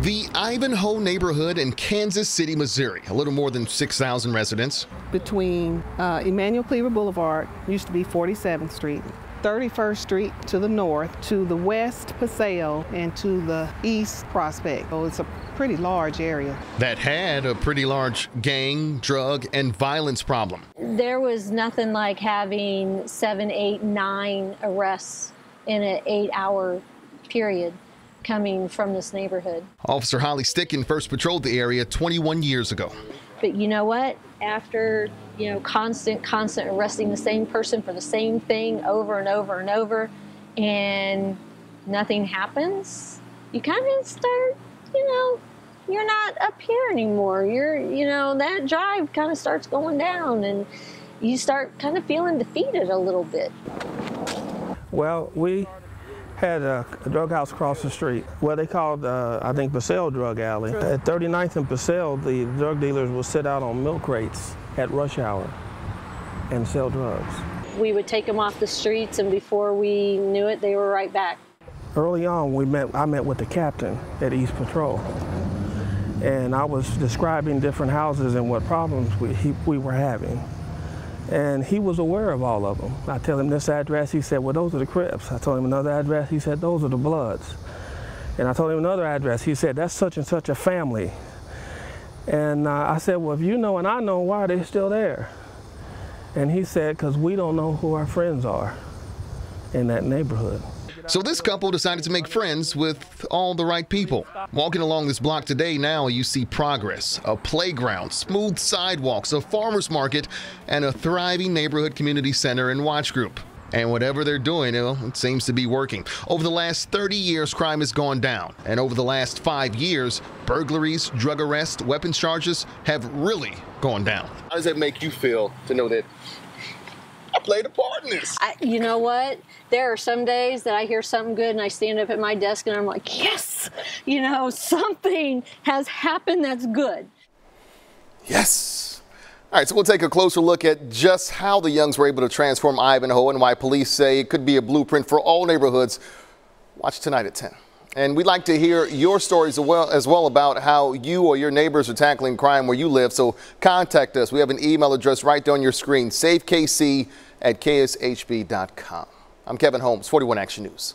The Ivanhoe neighborhood in Kansas City, Missouri, a little more than 6,000 residents. Between Emmanuel Cleaver Boulevard, used to be 47th Street, 31st Street to the north, to the west Paseo, and to the east Prospect. So it's a pretty large area. That had a pretty large gang, drug, and violence problem. There was nothing like having 7, 8, 9 arrests in an 8-hour period coming from this neighborhood. Officer Holly Sticken first patrolled the area 21 years ago. But you know what? After, constant arresting the same person for the same thing over and over and over, and nothing happens, you kind of start, you're not up here anymore. That drive kind of starts going down, and you start kind of feeling defeated a little bit. Well, we had a drug house across the street, what they called, I think, Paseo Drug Alley. At 39th and Paseo, the drug dealers would sit out on milk crates at rush hour and sell drugs. We would take them off the streets, and before we knew it, they were right back. Early on, I met with the captain at East Patrol, and I was describing different houses and what problems we were having. And he was aware of all of them. I tell him this address, he said, well, those are the Crips. I told him another address, he said, those are the Bloods. And I told him another address, he said, that's such and such a family. And I said, well, if you know and I know, why are they still there? And he said, because we don't know who our friends are in that neighborhood. So this couple decided to make friends with all the right people. Walking along this block today, now you see progress, a playground, smooth sidewalks, a farmer's market, and a thriving neighborhood community center and watch group. And whatever they're doing, it seems to be working. Over the last 30 years, crime has gone down. And over the last 5 years, burglaries, drug arrests, weapons charges have really gone down. How does it make you feel to know that I played a part in this? You know what? There are some days that I hear something good and I stand up at my desk and I'm like, yes, something has happened that's good. Yes. All right, so we'll take a closer look at just how the Youngs were able to transform Ivanhoe and why police say it could be a blueprint for all neighborhoods. Watch tonight at 10. And we'd like to hear your stories as well about how you or your neighbors are tackling crime where you live. So contact us. We have an email address right there on your screen, savekc@kshb.com. I'm Kevin Holmes, 41 Action News.